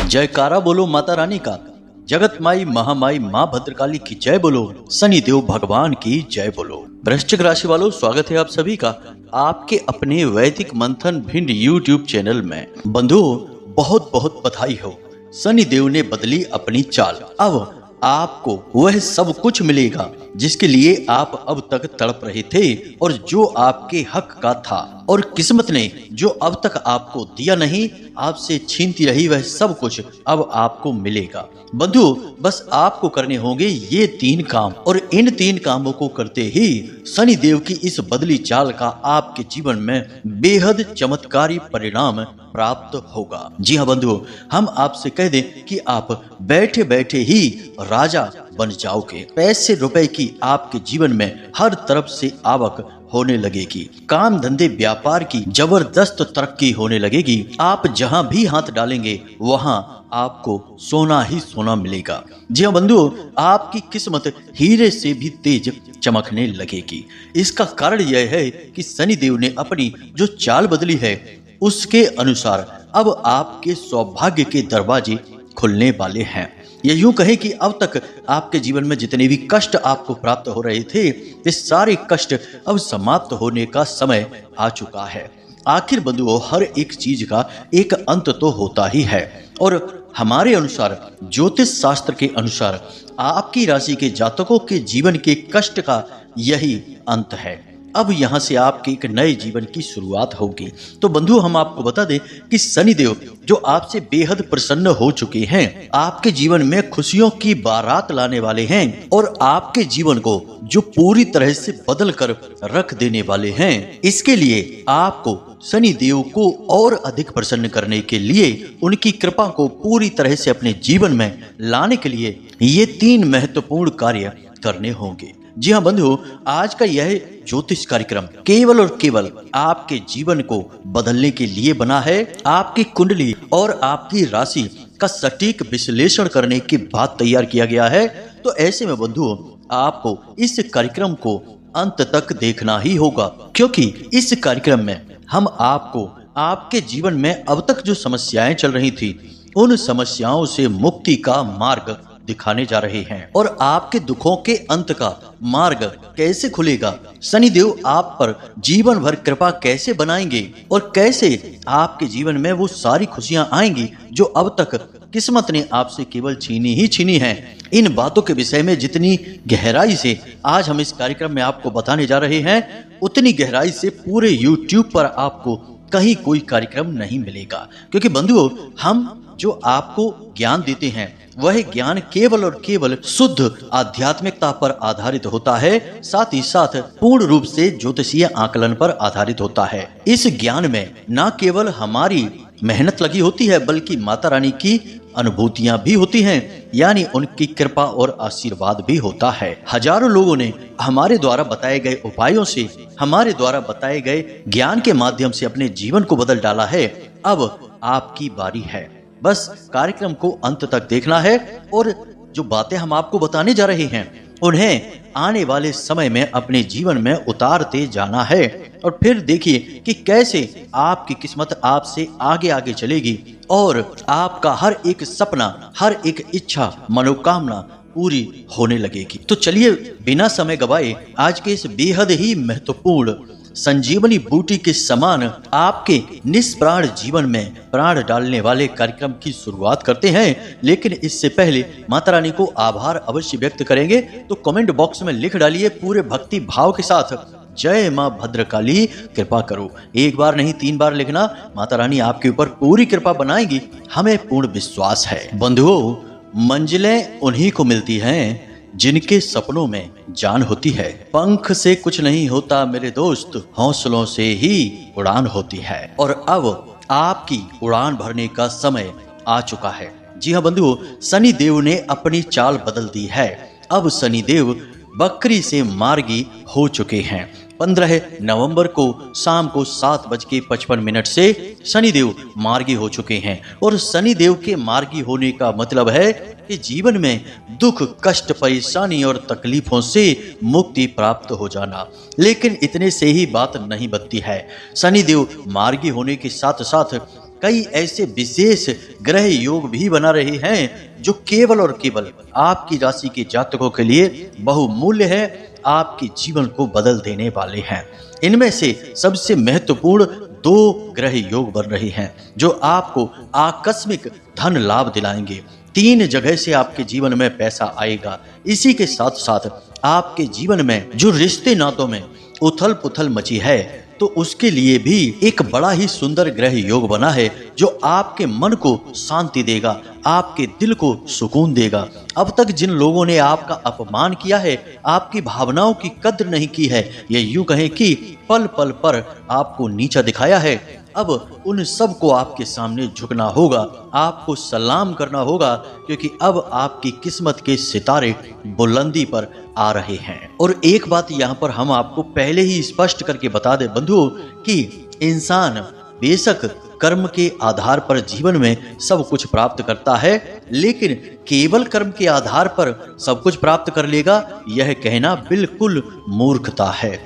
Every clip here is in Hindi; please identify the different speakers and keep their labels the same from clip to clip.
Speaker 1: जयकारा बोलो माता रानी का। जगत माई महामाई माँ भद्रकाली की जय बोलो। शनि देव भगवान की जय बोलो। वृश्चिक राशि वालों, स्वागत है आप सभी का आपके अपने वैदिक मंथन भिंड यूट्यूब चैनल में। बंधुओं, बहुत बहुत बधाई हो। शनि देव ने बदली अपनी चाल। अब आपको वह सब कुछ मिलेगा जिसके लिए आप अब तक तड़प रहे थे और जो आपके हक का था, और किस्मत ने जो अब तक आपको दिया नहीं, आपसे छीनती रही, वह सब कुछ अब आपको मिलेगा। बंधु, बस आपको करने होंगे ये 3 काम, और इन 3 कामों को करते ही शनि देव की इस बदली चाल का आपके जीवन में बेहद चमत्कारी परिणाम प्राप्त होगा। जी हाँ बंधु, हम आपसे कह दें कि आप बैठे बैठे ही राजा बन जाओगे। पैसे रुपए की आपके जीवन में हर तरफ से आवक होने लगेगी। काम धंधे व्यापार की जबरदस्त तरक्की होने लगेगी। आप जहां भी हाथ डालेंगे वहां आपको सोना ही सोना मिलेगा। जी हाँ बंधु, आपकी किस्मत हीरे से भी तेज चमकने लगेगी। इसका कारण यह है कि शनि देव ने अपनी जो चाल बदली है उसके अनुसार अब आपके सौभाग्य के दरवाजे खुलने वाले हैं। या यूं कहें कि अब तक आपके जीवन में जितने भी कष्ट आपको प्राप्त हो रहे थे, ये सारे कष्ट अब समाप्त होने का समय आ चुका है। आखिर बंधुओं, हर एक चीज का एक अंत तो होता ही है, और हमारे अनुसार, ज्योतिष शास्त्र के अनुसार, आपकी राशि के जातकों के जीवन के कष्ट का यही अंत है। अब यहाँ से आपके एक नए जीवन की शुरुआत होगी। तो बंधु, हम आपको बता दें कि शनि देव जो आपसे बेहद प्रसन्न हो चुके हैं, आपके जीवन में खुशियों की बारात लाने वाले हैं और आपके जीवन को जो पूरी तरह से बदल कर रख देने वाले हैं। इसके लिए आपको शनि देव को और अधिक प्रसन्न करने के लिए, उनकी कृपा को पूरी तरह से अपने जीवन में लाने के लिए ये 3 महत्वपूर्ण कार्य करने होंगे। जी हाँ बंधु, आज का यह ज्योतिष कार्यक्रम केवल और केवल आपके जीवन को बदलने के लिए बना है। आपकी कुंडली और आपकी राशि का सटीक विश्लेषण करने के बाद तैयार किया गया है। तो ऐसे में बंधु, आपको इस कार्यक्रम को अंत तक देखना ही होगा, क्योंकि इस कार्यक्रम में हम आपको आपके जीवन में अब तक जो समस्याएं चल रही थी, उन समस्याओं से मुक्ति का मार्ग दिखाने जा रहे हैं, और आपके दुखों के अंत का मार्ग कैसे खुलेगा, शनि देव आप पर जीवन भर कृपा कैसे बनाएंगे, और कैसे आपके जीवन में वो सारी खुशियां आएंगी जो अब तक किस्मत ने आपसे केवल छीनी ही छीनी है। इन बातों के विषय में जितनी गहराई से आज हम इस कार्यक्रम में आपको बताने जा रहे हैं, उतनी गहराई से पूरे YouTube पर आपको कहीं कोई कार्यक्रम नहीं मिलेगा। क्योंकि बंधुओं, हम जो आपको ज्ञान देते हैं वह ज्ञान केवल और केवल शुद्ध आध्यात्मिकता पर आधारित होता है, साथ ही साथ पूर्ण रूप से ज्योतिषीय आकलन पर आधारित होता है। इस ज्ञान में न केवल हमारी मेहनत लगी होती है, बल्कि माता रानी की अनुभूतियां भी होती हैं, यानी उनकी कृपा और आशीर्वाद भी होता है। हजारों लोगों ने हमारे द्वारा बताए गए उपायों से, हमारे द्वारा बताए गए ज्ञान के माध्यम से अपने जीवन को बदल डाला है। अब आपकी बारी है, बस कार्यक्रम को अंत तक देखना है, और जो बातें हम आपको बताने जा रहे हैं उन्हें आने वाले समय में अपने जीवन में उतारते जाना है। और फिर देखिए कि कैसे आपकी किस्मत आपसे आगे आगे चलेगी और आपका हर एक सपना, हर एक इच्छा, मनोकामना पूरी होने लगेगी। तो चलिए बिना समय गवाए आज के इस बेहद ही महत्वपूर्ण संजीवनी बूटी के समान आपके निष्प्राण जीवन में प्राण डालने वाले कार्यक्रम की शुरुआत करते हैं। लेकिन इससे पहले माता रानी को आभार अवश्य व्यक्त करेंगे, तो कमेंट बॉक्स में लिख डालिए पूरे भक्ति भाव के साथ, जय मां भद्रकाली कृपा करो। 1 बार नहीं 3 बार लिखना, माता रानी आपके ऊपर पूरी कृपा बनाएगी, हमें पूर्ण विश्वास है। बंधुओं, मंजिलें उन्हीं को मिलती हैं जिनके सपनों में जान होती है। पंख से कुछ नहीं होता मेरे दोस्त, हौसलों से ही उड़ान होती है। और अब आपकी उड़ान भरने का समय आ चुका है। जी हाँ बंधुओं, शनि देव ने अपनी चाल बदल दी है। अब शनि देव बकरी से मार्गी हो चुके हैं। 15 नवंबर को शाम को 7:55 से शनि देव मार्गी हो चुके हैं। और शनि देव के मार्गी होने का मतलब है कि जीवन में दुख, कष्ट, परेशानी और तकलीफों से मुक्ति प्राप्त हो जाना। लेकिन इतने से ही बात नहीं बनती है। शनि देव मार्गी होने के साथ साथ कई ऐसे विशेष ग्रह योग भी बना रहे हैं जो केवल और केवल आपकी राशि के जातकों के लिए बहुमूल्य है, आपके जीवन को बदल देने वाले हैं। इनमें से सबसे महत्वपूर्ण 2 ग्रह योग बन रहे हैं जो आपको आकस्मिक धन लाभ दिलाएंगे। 3 जगह से आपके जीवन में पैसा आएगा। इसी के साथ साथ आपके जीवन में जो रिश्ते नातों में उथल पुथल मची है, तो उसके लिए भी एक बड़ा ही सुंदर ग्रह योग बना है जो आपके मन को शांति देगा, आपके दिल को सुकून देगा। अब तक जिन लोगों ने आपका अपमान किया है, आपकी भावनाओं की कद्र नहीं की है, ये यूं कहें कि पल पल पर आपको नीचा दिखाया है, अब उन सब को आपके सामने झुकना होगा, आपको सलाम करना होगा, क्योंकि अब आपकी किस्मत के सितारे बुलंदी पर आ रहे हैं। और एक बात यहाँ पर हम आपको पहले ही स्पष्ट करके बता दें बंधुओं कि इंसान बेशक कर्म के आधार पर जीवन में सब कुछ प्राप्त करता है, लेकिन केवल कर्म के आधार पर सब कुछ प्राप्त कर लेगा, यह कहना बिल्कुल मूर्खता है।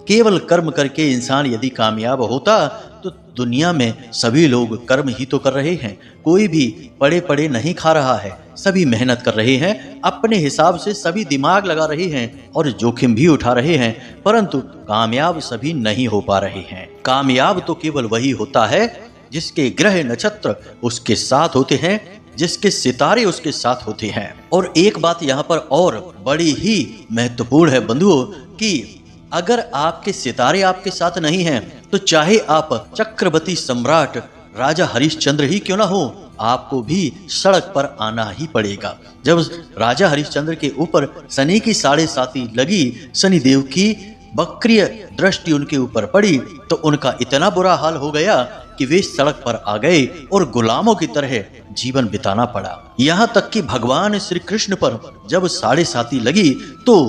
Speaker 1: केवल कर्म करके इंसान यदि कामयाब होता तो दुनिया में सभी लोग कर्म ही तो कर रहे हैं, कोई भी पड़े पड़े नहीं खा रहा है, सभी मेहनत कर रहे हैं, अपने हिसाब से सभी दिमाग लगा रहे हैं और जोखिम भी उठा रहे हैं, परंतु कामयाब सभी नहीं हो पा रहे हैं। कामयाब तो केवल वही होता है जिसके ग्रह नक्षत्र उसके साथ होते हैं, जिसके सितारे उसके साथ होते हैं। और एक बात यहाँ पर और बड़ी ही महत्वपूर्ण है बंधुओं कि अगर आपके सितारे आपके साथ नहीं हैं, तो चाहे आप चक्रवर्ती सम्राट राजा हरिश्चंद्र ही क्यों ना हो, आपको भी सड़क पर आना ही पड़ेगा। जब राजा हरिश्चंद्र के ऊपर शनि की 7.5 लगी, शनिदेव की वक्रीय दृष्टि उनके ऊपर पड़ी, तो उनका इतना बुरा हाल हो गया कि वे सड़क पर आ गए और गुलामों की तरह जीवन बिताना पड़ा। यहाँ तक कि भगवान श्री कृष्ण पर जब 7.5 लगी तो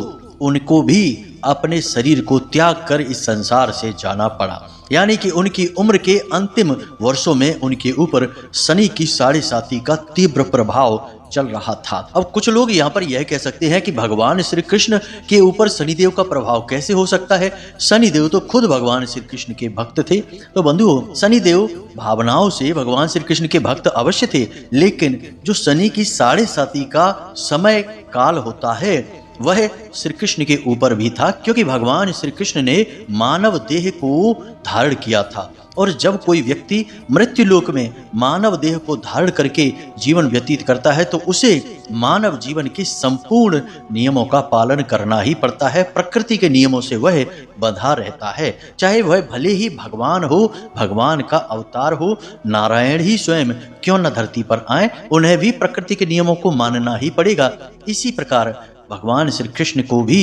Speaker 1: उनको भी अपने शरीर को त्याग कर इस संसार से जाना पड़ा, यानी कि उनकी उम्र के अंतिम वर्षों में उनके ऊपर शनि की 7.5 का तीव्र प्रभाव चल रहा था। अब कुछ लोग यहाँ पर यह कह सकते हैं कि भगवान श्री कृष्ण के ऊपर शनिदेव का प्रभाव कैसे हो सकता है, शनिदेव तो खुद भगवान श्री कृष्ण के भक्त थे। तो बंधुओं, शनिदेव भावनाओं से भगवान श्री कृष्ण के भक्त अवश्य थे, लेकिन जो शनि की 7.5 का समय काल होता है वह श्री कृष्ण के ऊपर भी था, क्योंकि भगवान श्री कृष्ण ने मानव देह को धारण किया था। और जब कोई व्यक्ति मृत्यु लोक में मानव देह को धारण करके जीवन व्यतीत करता है, तो उसे मानव जीवन के संपूर्ण नियमों का पालन करना ही पड़ता है। प्रकृति के नियमों से वह बंधा रहता है, चाहे वह भले ही भगवान हो, भगवान का अवतार हो, नारायण ही स्वयं क्यों न धरती पर आए, उन्हें भी प्रकृति के नियमों को मानना ही पड़ेगा। इसी प्रकार भगवान श्री कृष्ण को भी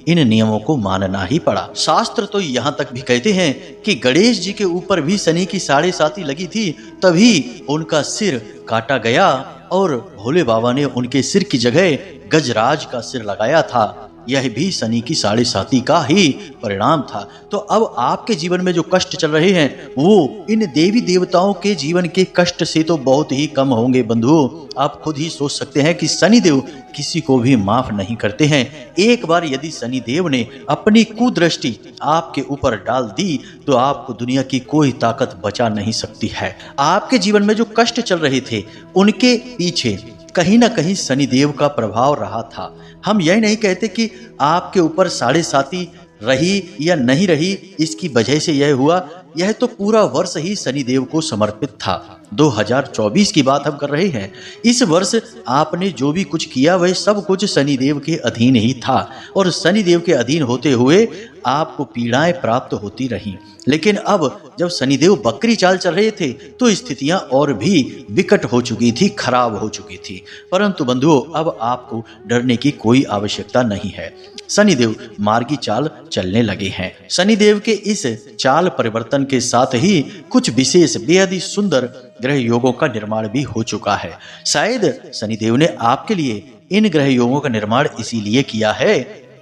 Speaker 1: इन नियमों को मानना ही पड़ा। शास्त्र तो यहाँ तक भी कहते हैं कि गणेश जी के ऊपर भी शनि की 7.5 लगी थी, तभी उनका सिर काटा गया और भोले बाबा ने उनके सिर की जगह गजराज का सिर लगाया था। यह भी शनि की 7.5 का ही परिणाम था। तो अब आपके जीवन में जो कष्ट चल रहे हैं वो इन देवी देवताओं के जीवन के कष्ट से तो बहुत ही कम होंगे बंधुओं। आप खुद ही सोच सकते हैं कि शनिदेव किसी को भी माफ नहीं करते हैं। एक बार यदि शनिदेव ने अपनी कुदृष्टि आपके ऊपर डाल दी तो आपको दुनिया की कोई ताकत बचा नहीं सकती है। आपके जीवन में जो कष्ट चल रहे थे उनके पीछे कहीं ना कहीं शनिदेव का प्रभाव रहा था। हम यह नहीं कहते कि आपके ऊपर 7.5 रही या नहीं रही, इसकी वजह से यह हुआ, यह तो पूरा वर्ष ही शनिदेव को समर्पित था। 2024 की बात हम कर रहे हैं। इस वर्ष आपने जो भी कुछ किया वह सब कुछ शनिदेव के अधीन ही था, और शनिदेव के अधीन होते हुए आपको पीड़ाएं प्राप्त होती रहीं। लेकिन अब जब शनिदेव बकरी चाल चल रहे थे तो स्थितियां और भी विकट हो चुकी थी, खराब हो चुकी थी। परंतु बंधुओं, अब आपको डरने की कोई आवश्यकता नहीं है। शनिदेव मार्गी चाल चलने लगे हैं। शनिदेव के इस चाल परिवर्तन के साथ ही कुछ विशेष बेहद ही सुंदर ग्रह योगों का निर्माण भी हो चुका है। शायद शनिदेव ने आपके लिए इन ग्रह योगों का निर्माण इसीलिए किया है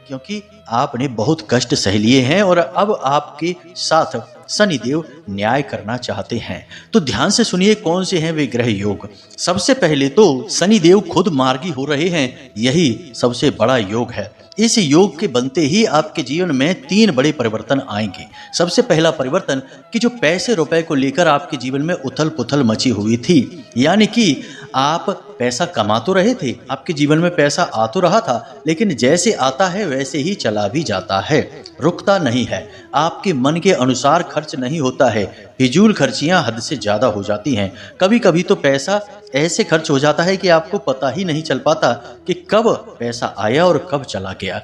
Speaker 1: क्योंकि आपने बहुत कष्ट सह लिए हैं और अब आपके साथ शनिदेव न्याय करना चाहते हैं। तो ध्यान से सुनिए कौन से हैं वे ग्रह योग। सबसे पहले तो शनिदेव खुद मार्गी हो रहे हैं, यही सबसे बड़ा योग है। इस योग के बनते ही आपके जीवन में 3 बड़े परिवर्तन आएंगे। सबसे पहला परिवर्तन कि जो पैसे रुपए को लेकर आपके जीवन में उथल पुथल मची हुई थी, यानी कि आप पैसा कमा तो रहे थे, आपके जीवन में पैसा आ तो रहा था, लेकिन जैसे आता है वैसे ही चला भी जाता है, रुकता नहीं है, आपके मन के अनुसार खर्च नहीं होता है, फिजूल खर्चियां हद से ज़्यादा हो जाती हैं। कभी कभी तो पैसा ऐसे खर्च हो जाता है कि आपको पता ही नहीं चल पाता कि कब पैसा आया और कब चला गया।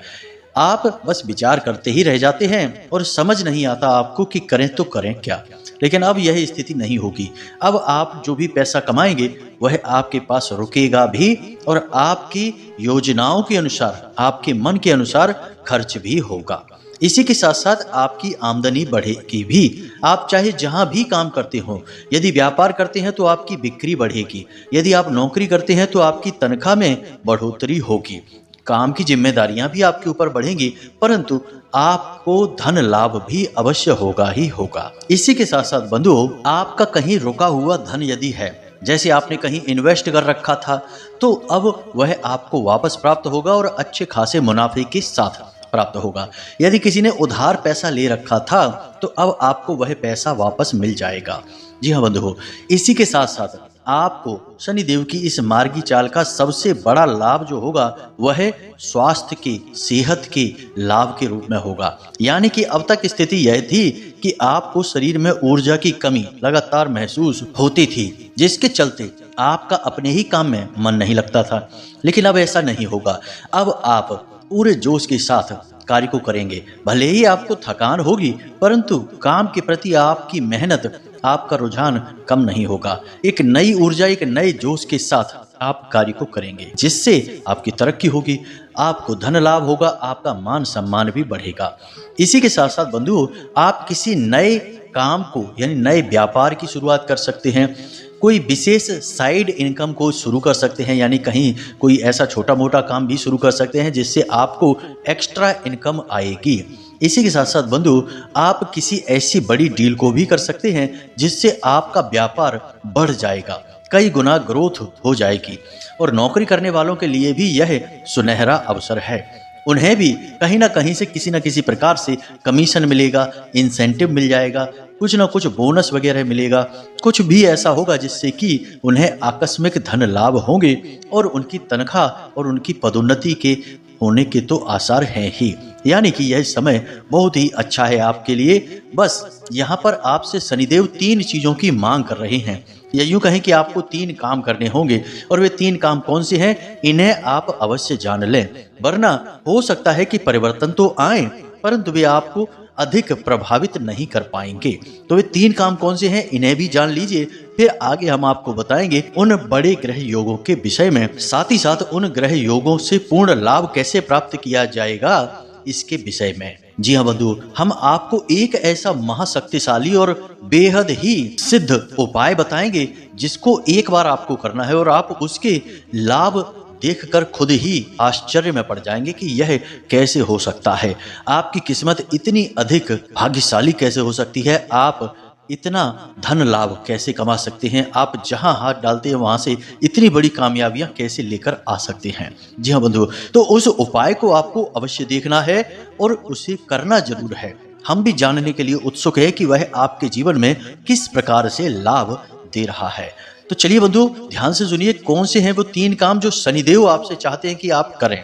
Speaker 1: आप बस विचार करते ही रह जाते हैं और समझ नहीं आता आपको कि करें तो करें क्या। लेकिन अब यह स्थिति नहीं होगी। अब आप जो भी पैसा कमाएंगे वह आपके पास रुकेगा भी और आपकी योजनाओं के अनुसार, आपके मन के अनुसार खर्च भी होगा। इसी के साथ साथ आपकी आमदनी बढ़ेगी भी। आप चाहे जहां भी काम करते हो, यदि व्यापार करते हैं तो आपकी बिक्री बढ़ेगी, यदि आप नौकरी करते हैं तो आपकी तनख्वाह में बढ़ोतरी होगी, काम की जिम्मेदारियां भी आपके ऊपर बढ़ेंगी, परंतु आपको धन लाभ भी अवश्य होगा ही होगा। इसी के साथ साथ बंधुओं, आपका कहीं रुका हुआ धन यदि है, जैसे आपने कहीं इन्वेस्ट कर रखा था, तो अब वह आपको वापस प्राप्त होगा और अच्छे खासे मुनाफे के साथ प्राप्त होगा। यदि किसी ने उधार पैसा ले रखा था तो अब आपको वह पैसा वापस मिल जाएगा। जी हाँ बंधुओं, इसी के साथ साथ आपको शनिदेव की इस मार्गी चाल का सबसे बड़ा लाभ जो होगा वह स्वास्थ्य के, सेहत के लाभ के रूप में होगा। यानी कि अब तक स्थिति यह थी कि आपको शरीर में ऊर्जा की कमी लगातार महसूस होती थी, जिसके चलते आपका अपने ही काम में मन नहीं लगता था। लेकिन अब ऐसा नहीं होगा। अब आप पूरे जोश के साथ कार्य को करेंगे। भले ही आपको थकान होगी, परंतु काम के प्रति आपकी मेहनत, आपका रुझान कम नहीं होगा। एक नई ऊर्जा, एक नए जोश के साथ आप कार्य को करेंगे, जिससे आपकी तरक्की होगी, आपको धन लाभ होगा, आपका मान सम्मान भी बढ़ेगा। इसी के साथ साथ बंधुओं, आप किसी नए काम को यानी नए व्यापार की शुरुआत कर सकते हैं। कोई विशेष साइड इनकम को शुरू कर सकते हैं, यानी कहीं कोई ऐसा छोटा मोटा काम भी शुरू कर सकते हैं जिससे आपको एक्स्ट्रा इनकम आएगी। इसी के साथ साथ बंधु, आप किसी ऐसी बड़ी डील को भी कर सकते हैं जिससे आपका व्यापार बढ़ जाएगा, कई गुना ग्रोथ हो जाएगी। और नौकरी करने वालों के लिए भी यह सुनहरा अवसर है। उन्हें भी कहीं ना कहीं से किसी न किसी प्रकार से कमीशन मिलेगा, इंसेंटिव मिल जाएगा, कुछ ना कुछ बोनस वगैरह मिलेगा, कुछ भी ऐसा होगा जिससे कि उन्हें आकस्मिक धन लाभ होंगे और उनकी तनख्वाह और उनकी पदोन्नति के होने के तो आसार हैं ही। यानी कि यह समय बहुत ही अच्छा है आपके लिए। बस यहाँ पर आपसे शनिदेव 3 चीज़ों की मांग कर रहे हैं, या यूँ कहें कि आपको 3 काम करने होंगे। और वे 3 काम कौन से हैं, इन्हें आप अवश्य जान लें, वरना हो सकता है कि परिवर्तन तो आए परंतु वे आपको अधिक प्रभावित नहीं कर पाएंगे। तो वे 3 काम कौन से हैं, इन्हें भी जान लीजिए, फिर आगे हम आपको बताएंगे उन बड़े ग्रह योगों के विषय में, साथ ही साथ उन ग्रह योगों से पूर्ण लाभ कैसे प्राप्त किया जाएगा इसके विषय में। जी हाँ बंधु, हम आपको एक ऐसा महाशक्तिशाली और बेहद ही सिद्ध उपाय बताएंगे जिसको एक बार आपको करना है और आप उसके लाभ देखकर खुद ही आश्चर्य में पड़ जाएंगे कि यह कैसे हो सकता है। आपकी किस्मत इतनी अधिक भाग्यशाली कैसे हो सकती है, आप इतना धन लाभ कैसे कमा सकते हैं, आप जहां हाथ डालते हैं वहां से इतनी बड़ी कामयाबियां कैसे लेकर आ सकते हैं। जी हाँ बंधु, तो उस उपाय को आपको अवश्य देखना है और उसे करना जरूर है। हम भी जानने के लिए उत्सुक है कि वह आपके जीवन में किस प्रकार से लाभ दे रहा है। तो चलिए बंधु, ध्यान से सुनिए कौन से हैं वो 3 काम जो शनिदेव आपसे चाहते हैं कि आप करें।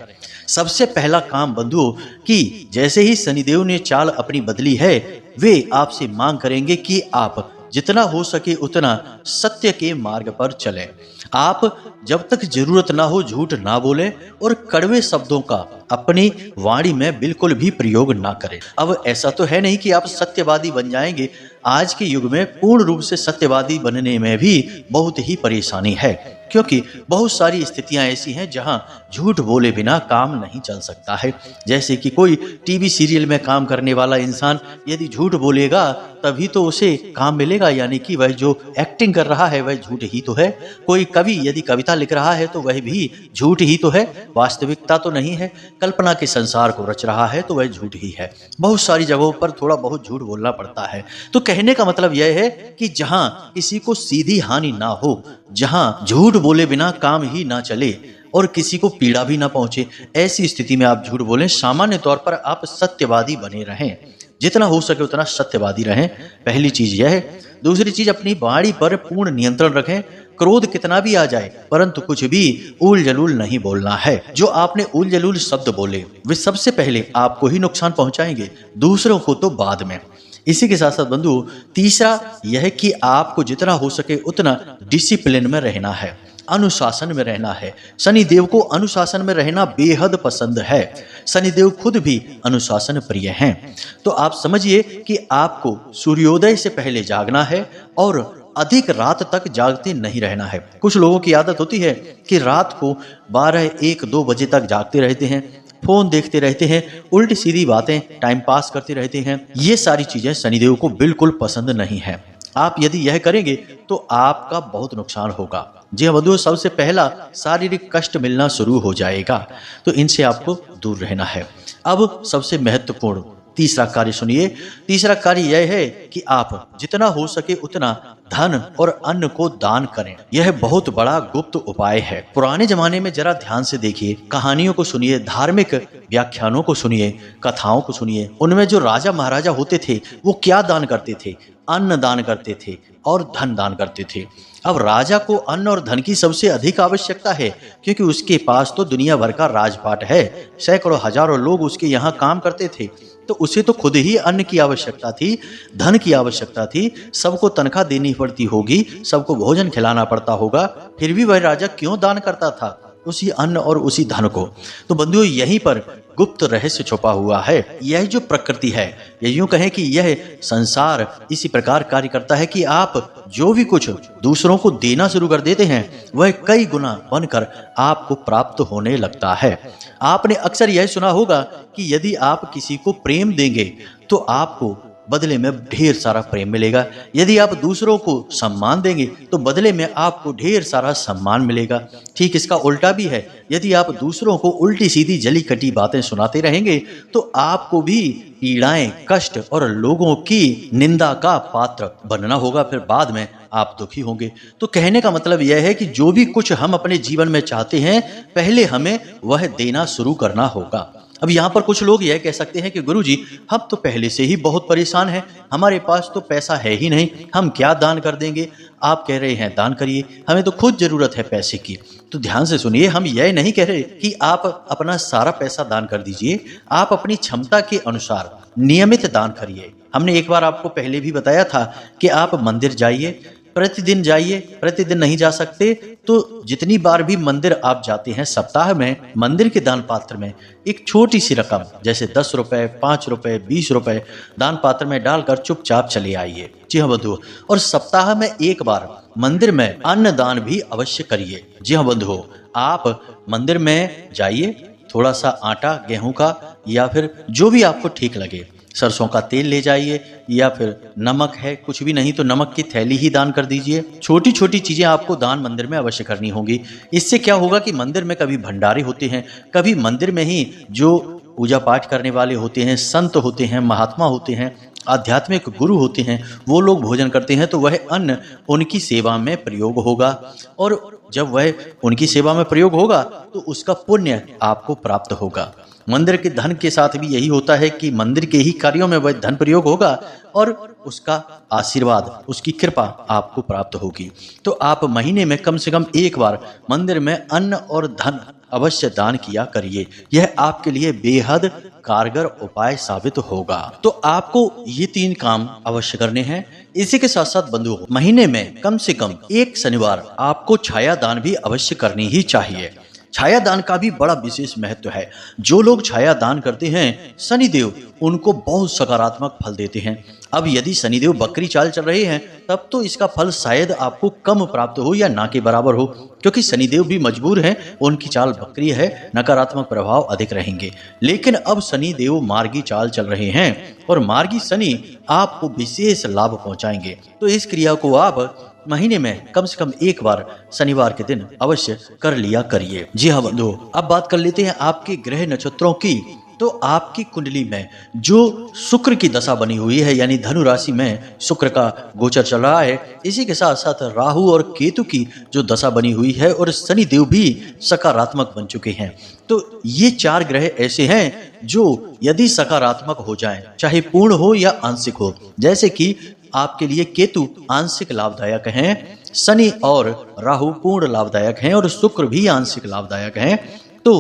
Speaker 1: सबसे पहला काम बंधुओं कि जैसे ही शनिदेव ने चाल अपनी बदली है, वे आपसे मांग करेंगे कि आप जितना हो सके उतना सत्य के मार्ग पर चलें। आप जब तक जरूरत ना हो झूठ ना बोलें और कड़वे शब्दों का अपनी वाणी में बिल्कुल भी प्रयोग ना करें। अब ऐसा तो है नहीं कि आप सत्यवादी बन जाएंगे। आज के युग में पूर्ण रूप से सत्यवादी बनने में भी बहुत ही परेशानी है, क्योंकि बहुत सारी स्थितियां ऐसी हैं जहां झूठ बोले बिना काम नहीं चल सकता है। जैसे कि कोई टीवी सीरियल में काम करने वाला इंसान यदि झूठ बोलेगा तभी तो उसे काम मिलेगा, यानी कि वह जो एक्टिंग कर रहा है वह झूठ ही तो है। कोई कवि यदि कविता लिख रहा है तो वह भी झूठ ही तो है, वास्तविकता तो नहीं है। कल्पना के संसार को रच रहा है तो वह झूठ ही है। बहुत सारी जगहों पर थोड़ा बहुत झूठ बोलना पड़ता है। तो कहने का मतलब यह है कि जहां किसी को सीधी हानि ना हो, जहां झूठ बोले बिना काम ही ना चले, और किसी को पीड़ा भी ना पहुंचे, ऐसी स्थिति में आप झूठ बोलें। सामान्य तौर पर आप सत्यवादी बने रहें, जितना हो सके उतना सत्यवादी रहें, पहली चीज यह है। दूसरी चीज, अपनी वाणी पर पूर्ण नियंत्रण रखें। क्रोध कितना भी आ जाए परंतु कुछ भी उल जलूल नहीं बोलना है। जो आपने उल जलूल शब्द बोले वे सबसे पहले आपको ही नुकसान पहुंचाएंगे, दूसरों को तो बाद में। इसी के साथ साथ बंधु, तीसरा यह कि आपको जितना हो सके उतना डिसिप्लिन में रहना है, अनुशासन में रहना है। शनिदेव को अनुशासन में रहना बेहद पसंद है। शनिदेव खुद भी अनुशासन प्रिय हैं। तो आप समझिए कि आपको सूर्योदय से पहले जागना है और अधिक रात तक जागते नहीं रहना है। कुछ लोगों की आदत होती है कि रात को 12, 1, 2 बजे तक जागते रहते हैं, फोन देखते रहते हैं, उल्टी सीधी बातें टाइम पास करते रहते हैं। ये सारी चीजें शनिदेव को बिल्कुल पसंद नहीं है। आप यदि यह करेंगे तो आपका बहुत नुकसान होगा। जी हाँ बंधुओं, सबसे पहला शारीरिक कष्ट मिलना शुरू हो जाएगा, तो इनसे आपको दूर रहना है। अब सबसे महत्वपूर्ण तीसरा कार्य सुनिए। तीसरा कार्य यह है कि आप जितना हो सके उतना धन और अन्न को दान करें। यह बहुत बड़ा गुप्त उपाय है। पुराने जमाने में जरा ध्यान से देखिए, कहानियों को सुनिए, धार्मिक व्याख्यानों को सुनिए, कथाओं को सुनिए। उनमें जो राजा महाराजा होते थे वो क्या दान करते थे? अन्न दान करते थे और धन दान करते थे। अब राजा को अन्न और धन की सबसे अधिक आवश्यकता है, क्योंकि उसके पास तो दुनिया भर का राजपाट है, सैकड़ों हजारों लोग उसके यहाँ काम करते थे। तो उसे तो खुद ही अन्न की आवश्यकता थी, धन की आवश्यकता थी, सबको तनख्वाह देनी पड़ती होगी, सबको भोजन खिलाना पड़ता होगा, फिर भी वह राजा क्यों दान करता था उसी अन्न और उसी धन को? तो बंधुओं, यहीं पर गुप्त रहस्य छुपा हुआ है। यह जो प्रकृति है, ये यूं कहें कि यह संसार इसी प्रकार कार्य करता है कि आप जो भी कुछ दूसरों को देना शुरू कर देते हैं वह कई गुना बनकर आपको प्राप्त होने लगता है। आपने अक्सर यह सुना होगा कि यदि आप किसी को प्रेम देंगे तो आपको बदले में ढेर सारा प्रेम मिलेगा। यदि आप दूसरों को सम्मान देंगे तो बदले में आपको ढेर सारा सम्मान मिलेगा। ठीक इसका उल्टा भी है। यदि आप दूसरों को उल्टी सीधी जली कटी बातें सुनाते रहेंगे तो आपको भी पीड़ाएं, कष्ट और लोगों की निंदा का पात्र बनना होगा। फिर बाद में आप दुखी होंगे। तो कहने का मतलब यह है कि जो भी कुछ हम अपने जीवन में चाहते हैं पहले हमें वह देना शुरू करना होगा। अब यहाँ पर कुछ लोग यह कह सकते हैं कि गुरुजी, हम तो पहले से ही बहुत परेशान हैं, हमारे पास तो पैसा है ही नहीं, हम क्या दान कर देंगे? आप कह रहे हैं दान करिए, हमें तो खुद जरूरत है पैसे की। तो ध्यान से सुनिए, हम यह नहीं कह रहे कि आप अपना सारा पैसा दान कर दीजिए। आप अपनी क्षमता के अनुसार नियमित दान करिए। हमने एक बार आपको पहले भी बताया था कि आप मंदिर जाइए, प्रतिदिन जाइए। प्रतिदिन नहीं जा सकते तो जितनी बार भी मंदिर आप जाते हैं सप्ताह में, मंदिर के दान पात्र में एक छोटी सी रकम जैसे 10 रुपए, 5 रुपए, 20 रुपए दान पात्र में डालकर चुपचाप चले आइए। जी हाँ बंधुओं, और सप्ताह में एक बार मंदिर में अन्न दान भी अवश्य करिए। जी हाँ बंधुओं, आप मंदिर में जाइए, थोड़ा सा आटा गेहूं का या फिर जो भी आपको ठीक लगे, सरसों का तेल ले जाइए या फिर नमक है, कुछ भी नहीं तो नमक की थैली ही दान कर दीजिए। छोटी छोटी चीजें आपको दान मंदिर में अवश्य करनी होंगी। इससे क्या होगा कि मंदिर में कभी भंडारे होते हैं, कभी मंदिर में ही जो पूजा पाठ करने वाले होते हैं, संत होते हैं, महात्मा होते हैं, आध्यात्मिक गुरु होते हैं, वो लोग भोजन करते हैं तो वह अन्न उनकी सेवा में प्रयोग होगा। और जब वह उनकी सेवा में प्रयोग होगा तो उसका पुण्य आपको प्राप्त होगा। मंदिर के धन के साथ भी यही होता है कि मंदिर के ही कार्यों में वह धन प्रयोग होगा और उसका आशीर्वाद, उसकी कृपा आपको प्राप्त होगी। तो आप महीने में कम से कम एक बार मंदिर में अन्न और धन अवश्य दान किया करिए। यह आपके लिए बेहद कारगर उपाय साबित होगा। तो आपको ये 3 काम अवश्य करने हैं। इसी के साथ साथ बंधुओं, महीने में कम से कम एक शनिवार आपको छाया दान भी अवश्य करनी ही चाहिए। छाया दान का भी बड़ा विशेष महत्व है। जो लोग छाया दान करते हैं शनिदेव उनको बहुत सकारात्मक फल देते हैं। अब यदि शनिदेव बकरी चाल चल रहे हैं तब तो इसका फल शायद आपको कम प्राप्त हो या ना के बराबर हो, क्योंकि शनिदेव भी मजबूर हैं, उनकी चाल बकरी है, नकारात्मक प्रभाव अधिक रहेंगे। लेकिन अब शनिदेव मार्गी चाल चल रहे हैं और मार्गी शनि आपको विशेष लाभ पहुंचाएंगे। तो इस क्रिया को आप महीने में कम से कम एक बार शनिवार के दिन अवश्य कर लिया करिए। जी हाँ बंधुओं, अब बात कर लेते हैं आपके ग्रह नक्षत्रों की। तो आपकी कुंडली में जो शुक्र की दशा बनी हुई है, यानी धनु राशि में शुक्र का गोचर चल रहा है, इसी के साथ साथ राहु और केतु की जो दशा बनी हुई है और शनि देव भी सकारात्मक बन चुके हैं। तो ये 4 ग्रह ऐसे हैं जो यदि सकारात्मक हो जाएं, चाहे पूर्ण हो या आंशिक हो, जैसे कि आपके लिए केतु आंशिक लाभदायक हैं, शनि और राहु पूर्ण लाभदायक हैं और शुक्र भी आंशिक लाभदायक हैं। तो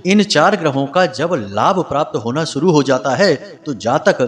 Speaker 1: इन 4 ग्रहों का जब लाभ प्राप्त होना शुरू हो जाता है तो जातक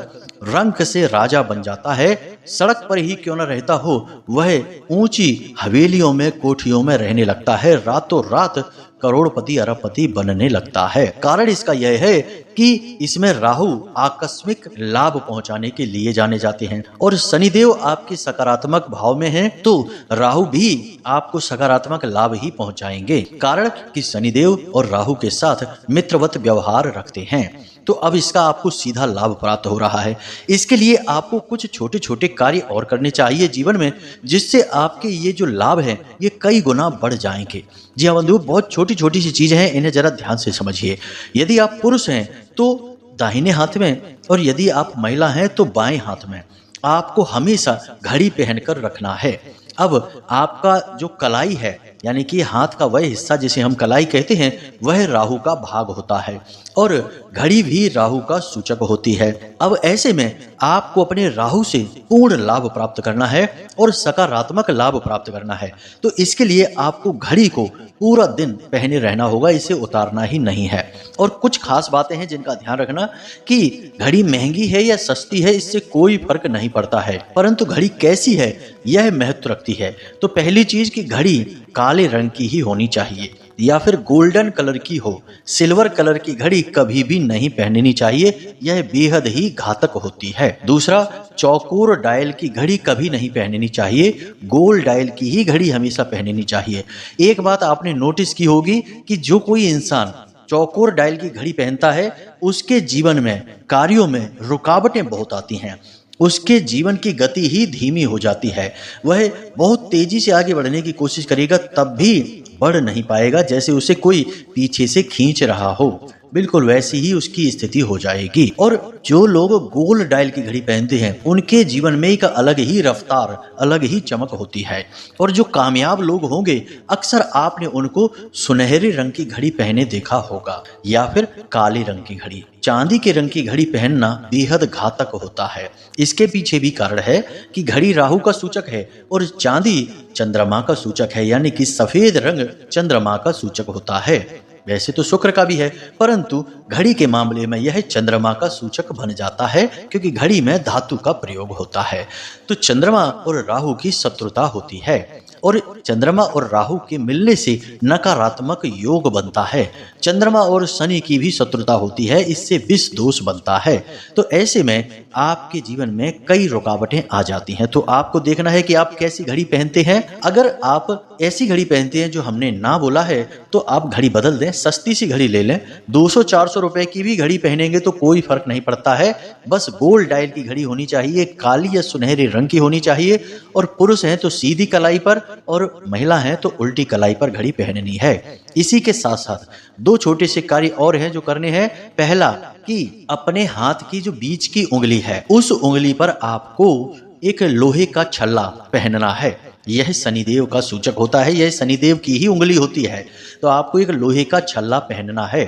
Speaker 1: रंक से राजा बन जाता है। सड़क पर ही क्यों न रहता हो, वह ऊंची हवेलियों में, कोठियों में रहने लगता है, रातों रात करोड़पति अरबपति बनने लगता है। कारण इसका यह है कि इसमें राहु आकस्मिक लाभ पहुंचाने के लिए जाने जाते हैं और शनिदेव आपके सकारात्मक भाव में हैं, तो राहु भी आपको सकारात्मक लाभ ही पहुंचाएंगे। कारण कि शनिदेव और राहु के साथ मित्रवत व्यवहार रखते हैं। तो अब इसका आपको सीधा लाभ प्राप्त हो रहा है। इसके लिए आपको कुछ छोटे छोटे कार्य और करने चाहिए जीवन में, जिससे आपके ये जो लाभ है ये कई गुना बढ़ जाएंगे। जी हाँ बंधु, बहुत छोटी छोटी सी चीजें हैं, इन्हें जरा ध्यान से समझिए। यदि आप पुरुष हैं तो दाहिने हाथ में, और यदि आप महिला हैं तो बाएं हाथ में आपको हमेशा घड़ी पहनकर रखना है। अब आपका जो कलाई है, यानी कि हाथ का वह हिस्सा जिसे हम कलाई कहते हैं, वह राहु का भाग होता है और घड़ी भी राहु का सूचक होती है। अब ऐसे में आपको अपने राहु से पूर्ण लाभ प्राप्त करना है और सकारात्मक लाभ प्राप्त करना है। तो इसके लिए आपको घड़ी को पूरा दिन पहने रहना होगा, इसे उतारना ही नहीं है। और कुछ खास बातें हैं जिनका ध्यान रखना कि घड़ी महंगी है या सस्ती है, इससे कोई फर्क नहीं पड़ता है, परंतु घड़ी कैसी है यह महत्व रखती है। तो पहली चीज कि घड़ी काले रंग की ही होनी चाहिए या फिर गोल्डन कलर की हो। सिल्वर कलर की घड़ी कभी भी नहीं पहननी चाहिए, यह बेहद ही घातक होती है। दूसरा, चौकोर डायल की घड़ी कभी नहीं पहननी चाहिए, गोल डायल की ही घड़ी हमेशा पहननी चाहिए। एक बात आपने नोटिस की होगी कि जो कोई इंसान चौकोर डायल की घड़ी पहनता है उसके जीवन में कार्यों में रुकावटें बहुत आती हैं, उसके जीवन की गति ही धीमी हो जाती है। वह बहुत तेजी से आगे बढ़ने की कोशिश करेगा तब भी बढ़ नहीं पाएगा, जैसे उसे कोई पीछे से खींच रहा हो, बिल्कुल वैसी ही उसकी स्थिति हो जाएगी। और जो लोग गोल डायल की घड़ी पहनते हैं उनके जीवन में एक अलग ही रफ्तार, अलग ही चमक होती है। और जो कामयाब लोग होंगे अक्सर आपने उनको सुनहरे रंग की घड़ी पहने देखा होगा या फिर काले रंग की घड़ी। चांदी के रंग की घड़ी पहनना बेहद घातक होता है। इसके पीछे भी कारण है कि घड़ी राहु का सूचक है और चांदी चंद्रमा का सूचक है, यानी कि सफेद रंग चंद्रमा का सूचक होता है। वैसे तो शुक्र का भी है, परंतु घड़ी के मामले में यह चंद्रमा का सूचक बन जाता है क्योंकि घड़ी में धातु का प्रयोग होता है। तो चंद्रमा और राहु की शत्रुता होती है और चंद्रमा और राहु के मिलने से नकारात्मक योग बनता है। चंद्रमा और शनि की भी शत्रुता होती है, इससे विष दोष बनता है। तो ऐसे में आपके जीवन में कई रुकावटें आ जाती हैं। तो आपको देखना है कि आप कैसी घड़ी पहनते हैं। अगर आप ऐसी घड़ी पहनते हैं जो हमने ना बोला है तो आप घड़ी बदल दें, सस्ती सी घड़ी ले लें। 200-400 रुपए की भी घड़ी पहनेंगे तो कोई फर्क नहीं पड़ता है, बस गोल डायल की घड़ी होनी चाहिए, काली या सुनहरे रंग की होनी चाहिए। और पुरुष हैं तो सीधी कलाई पर और महिला हैं तो उल्टी कलाई पर घड़ी पहननी है। इसी के साथ साथ 2 छोटे से कार्य और हैं जो करने हैं। पहला कि अपने हाथ की जो बीच की उंगली है उस उंगली पर आपको एक लोहे का छल्ला पहनना है। यह शनिदेव का सूचक होता है, यह शनिदेव की ही उंगली होती है, तो आपको एक लोहे का छल्ला पहनना है।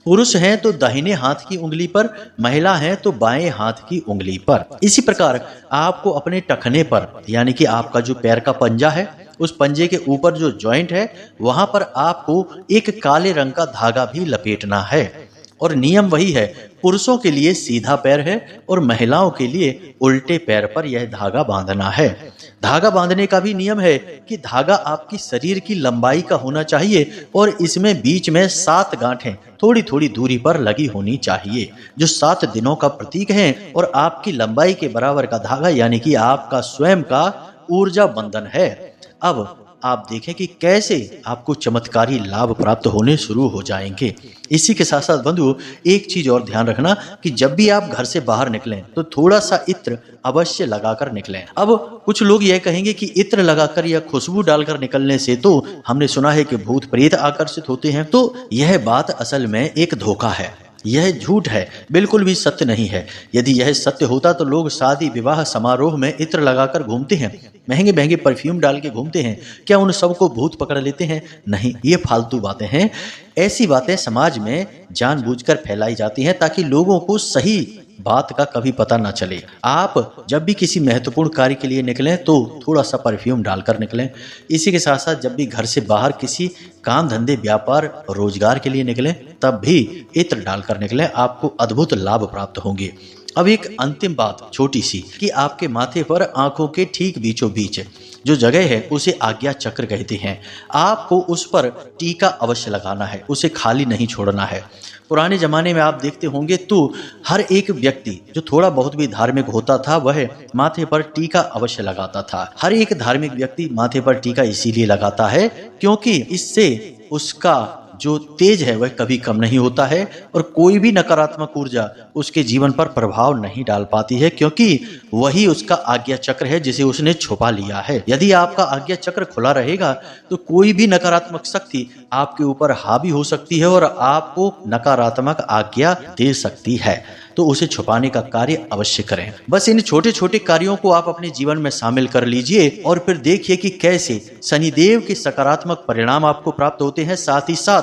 Speaker 1: पुरुष हैं तो दाहिने हाथ की उंगली पर, महिला हैं तो बाएं हाथ की उंगली पर। इसी प्रकार आपको अपने टखने पर, यानी कि आपका जो पैर का पंजा है उस पंजे के ऊपर जो जॉइंट है वहां पर आपको एक काले रंग का धागा भी लपेटना है। और नियम वही है, पुरुषों के लिए सीधा पैर है और महिलाओं के लिए उल्टे पैर पर यह धागा बांधना है। धागा बांधने का भी नियम है कि धागा आपकी शरीर की लंबाई का होना चाहिए और इसमें बीच में 7 गांठें थोड़ी थोड़ी दूरी पर लगी होनी चाहिए, जो 7 दिनों का प्रतीक है। और आपकी लंबाई के बराबर का धागा, यानी कि आपका स्वयं का ऊर्जा बंधन है। अब आप देखें कि कैसे आपको चमत्कारी लाभ प्राप्त होने शुरू हो जाएंगे। इसी के साथ साथ बंधु एक चीज और ध्यान रखना कि जब भी आप घर से बाहर निकलें तो थोड़ा सा इत्र अवश्य लगाकर निकलें। अब कुछ लोग यह कहेंगे कि इत्र लगाकर या खुशबू डालकर निकलने से तो हमने सुना है कि भूत प्रेत आकर्षित होते हैं, तो यह बात असल में एक धोखा है। यह झूठ है, बिल्कुल भी सत्य नहीं है। यदि यह सत्य होता तो लोग शादी विवाह समारोह में इत्र लगाकर घूमते हैं, महंगे महंगे परफ्यूम डाल के घूमते हैं। क्या उन सबको भूत पकड़ लेते हैं? नहीं, ये फालतू बातें हैं। ऐसी बातें समाज में जानबूझकर फैलाई जाती हैं ताकि लोगों को सही बात का कभी पता ना चले। आप जब भी किसी महत्वपूर्ण कार्य के लिए निकलें तो थोड़ा सा परफ्यूम डालकर निकलें। इसी के साथ साथ जब भी घर से बाहर किसी काम धंधे व्यापार रोजगार के लिए निकलें तब भी इत्र डालकर निकलें, आपको अद्भुत लाभ प्राप्त होंगे। अब एक अंतिम बात छोटी सी कि आपके माथे पर आंखों के ठीक बीचों बीच जो जगह है उसे आज्ञा चक्र कहते हैं। आपको उस पर टीका अवश्य लगाना है, उसे खाली नहीं छोड़ना है। पुराने जमाने में आप देखते होंगे तो हर एक व्यक्ति जो थोड़ा बहुत भी धार्मिक होता था वह माथे पर टीका अवश्य लगाता था। हर एक धार्मिक व्यक्ति माथे पर टीका इसीलिए लगाता है क्योंकि इससे उसका जो तेज है वह कभी कम नहीं होता है और कोई भी नकारात्मक ऊर्जा उसके जीवन पर प्रभाव नहीं डाल पाती है, क्योंकि वही उसका आज्ञा चक्र है जिसे उसने छुपा लिया है। यदि आपका आज्ञा चक्र खुला रहेगा तो कोई भी नकारात्मक शक्ति आपके ऊपर हावी हो सकती है और आपको नकारात्मक आज्ञा दे सकती है, तो उसे छुपाने का कार्य अवश्य करें। बस इन छोटे छोटे कार्यों को आप अपने जीवन में शामिल कर लीजिए और फिर देखिए कि कैसे शनिदेव के सकारात्मक परिणाम आपको प्राप्त होते हैं। साथ ही साथ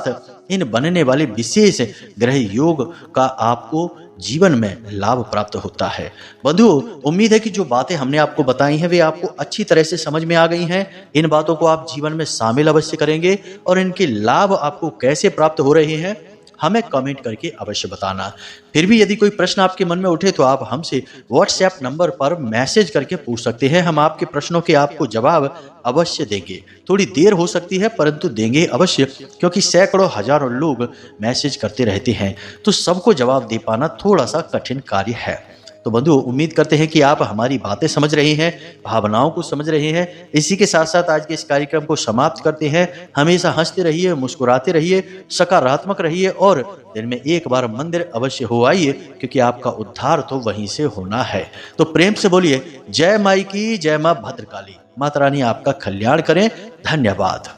Speaker 1: इन बनने वाले विशेष ग्रह योग का आपको जीवन में लाभ प्राप्त होता है। बंधुओं, उम्मीद है कि जो बातें हमने आपको बताई हैं वे आपको अच्छी तरह से समझ में आ गई हैं। इन बातों को आप जीवन में शामिल अवश्य करेंगे और इनके लाभ आपको कैसे प्राप्त हो रहे हैं हमें कमेंट करके अवश्य बताना। फिर भी यदि कोई प्रश्न आपके मन में उठे तो आप हमसे व्हाट्सएप नंबर पर मैसेज करके पूछ सकते हैं। हम आपके प्रश्नों के आपको जवाब अवश्य देंगे। थोड़ी देर हो सकती है परंतु देंगे अवश्य, क्योंकि सैकड़ों हजारों लोग मैसेज करते रहते हैं, तो सबको जवाब दे पाना थोड़ा सा कठिन कार्य है। तो बंधु, उम्मीद करते हैं कि आप हमारी बातें समझ रहे हैं, भावनाओं को समझ रहे हैं। इसी के साथ साथ आज के इस कार्यक्रम को समाप्त करते हैं। हमेशा हंसते रहिए, मुस्कुराते रहिए, सकारात्मक रहिए और दिन में एक बार मंदिर अवश्य हो आइए, क्योंकि आपका उद्धार तो वहीं से होना है। तो प्रेम से बोलिए जय माई की, जय माँ भद्रकाली। माता रानी आपका कल्याण करें। धन्यवाद।